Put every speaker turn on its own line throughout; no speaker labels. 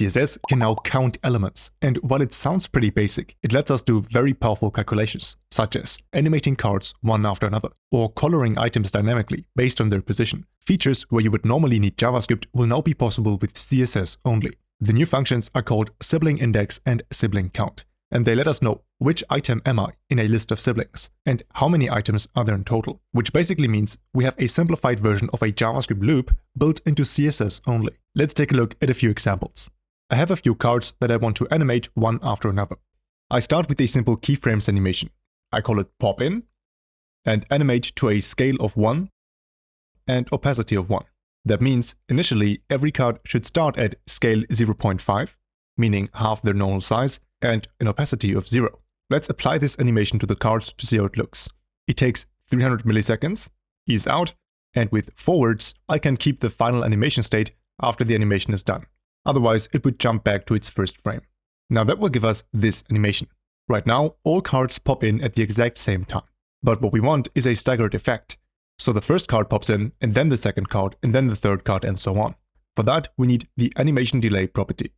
CSS can now count elements, and while it sounds pretty basic, it lets us do very powerful calculations, such as animating cards one after another, or coloring items dynamically based on their position. Features where you would normally need JavaScript will now be possible with CSS only. The new functions are called sibling-index and sibling-count, and they let us know which item am I in a list of siblings, and how many items are there in total, which basically means we have a simplified version of a JavaScript loop built into CSS only. Let's take a look at a few examples. I have a few cards that I want to animate one after another. I start with a simple keyframes animation. I call it pop in, and animate to a scale of 1 and opacity of 1. That means initially every card should start at scale 0.5, meaning half their normal size, and an opacity of 0. Let's apply this animation to the cards to see how it looks. It takes 300 milliseconds, ease out, and with forwards, I can keep the final animation state after the animation is done. Otherwise, it would jump back to its first frame. Now that will give us this animation. Right now, all cards pop in at the exact same time. But what we want is a staggered effect. So the first card pops in, and then the second card, and then the third card, and so on. For that, we need the animation delay property.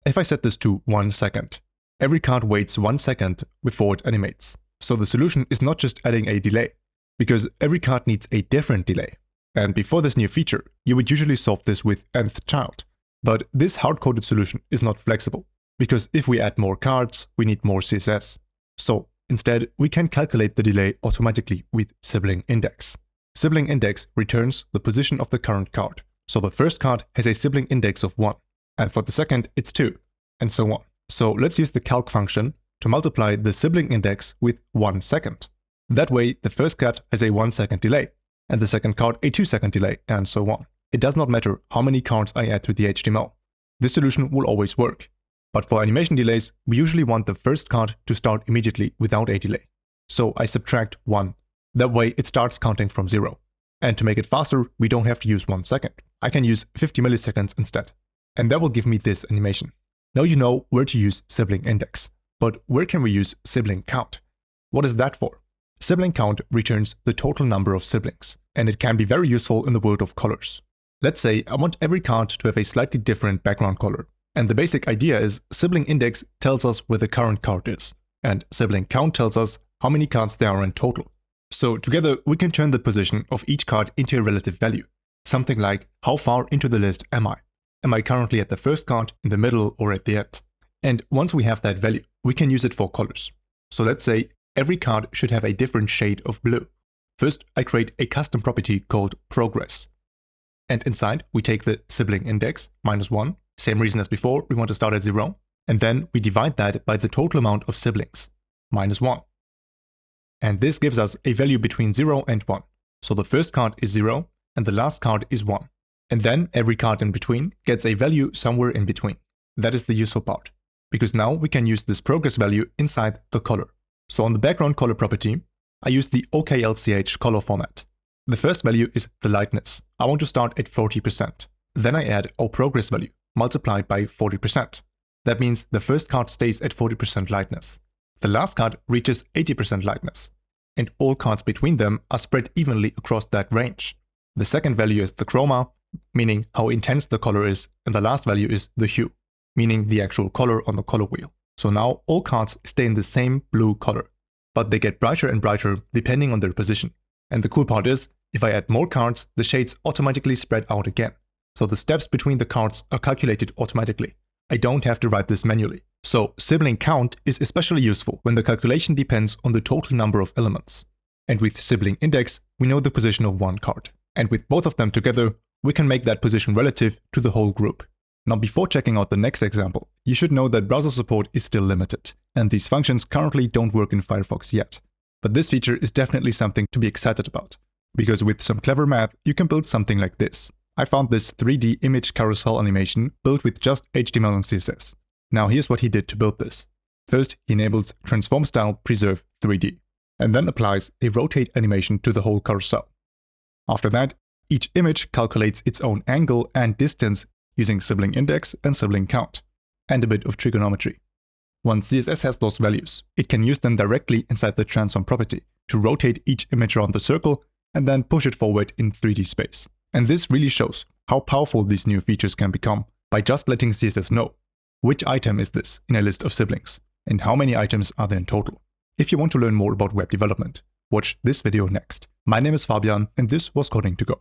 If I set this to 1 second, every card waits 1 second before it animates. So the solution is not just adding a delay, because every card needs a different delay. And before this new feature, you would usually solve this with nth-child. But this hard-coded solution is not flexible, because if we add more cards, we need more CSS. So instead, we can calculate the delay automatically with sibling-index. Sibling-index returns the position of the current card. So the first card has a sibling-index of 1, and for the second it's 2, and so on. So let's use the calc function to multiply the sibling-index with 1 second. That way, the first card has a 1 second delay, and the second card a 2 second delay, and so on. It does not matter how many cards I add to the HTML. This solution will always work. But for animation delays, we usually want the first card to start immediately without a delay. So I subtract 1. That way it starts counting from 0. And to make it faster, we don't have to use 1 second. I can use 50 milliseconds instead. And that will give me this animation. Now you know where to use sibling-index. But where can we use sibling-count? What is that for? Sibling-count returns the total number of siblings, and it can be very useful in the world of colors. Let's say I want every card to have a slightly different background color. And the basic idea is sibling-index tells us where the current card is, and sibling-count tells us how many cards there are in total. So together we can turn the position of each card into a relative value. Something like, how far into the list am I? Am I currently at the first card, in the middle, or at the end? And once we have that value, we can use it for colors. So let's say every card should have a different shade of blue. First, I create a custom property called progress. And inside, we take the sibling-index, -1, same reason as before, we want to start at 0, and then we divide that by the total amount of siblings, -1. And this gives us a value between 0 and 1. So the first card is 0, and the last card is 1. And then every card in between gets a value somewhere in between. That is the useful part, because now we can use this progress value inside the color. So on the background color property, I use the OKLCH color format. The first value is the lightness. I want to start at 40%. Then I add our progress value, multiplied by 40%. That means the first card stays at 40% lightness. The last card reaches 80% lightness. And all cards between them are spread evenly across that range. The second value is the chroma, meaning how intense the color is, and the last value is the hue, meaning the actual color on the color wheel. So now all cards stay in the same blue color, but they get brighter and brighter depending on their position. And the cool part is, if I add more cards, the shades automatically spread out again. So the steps between the cards are calculated automatically. I don't have to write this manually. So sibling-count is especially useful when the calculation depends on the total number of elements. And with sibling-index, we know the position of one card. And with both of them together, we can make that position relative to the whole group. Now, before checking out the next example, you should know that browser support is still limited, and these functions currently don't work in Firefox yet. But this feature is definitely something to be excited about, because with some clever math, you can build something like this. I found this 3D image carousel animation built with just HTML and CSS. Now here's what he did to build this. First, he enables transform style preserve 3D, and then applies a rotate animation to the whole carousel. After that, each image calculates its own angle and distance using sibling-index and sibling-count, and a bit of trigonometry. Once CSS has those values, it can use them directly inside the transform property to rotate each image around the circle and then push it forward in 3D space. And this really shows how powerful these new features can become by just letting CSS know which item is this in a list of siblings, and how many items are there in total. If you want to learn more about web development, watch this video next. My name is Fabian, and this was Coding to Go.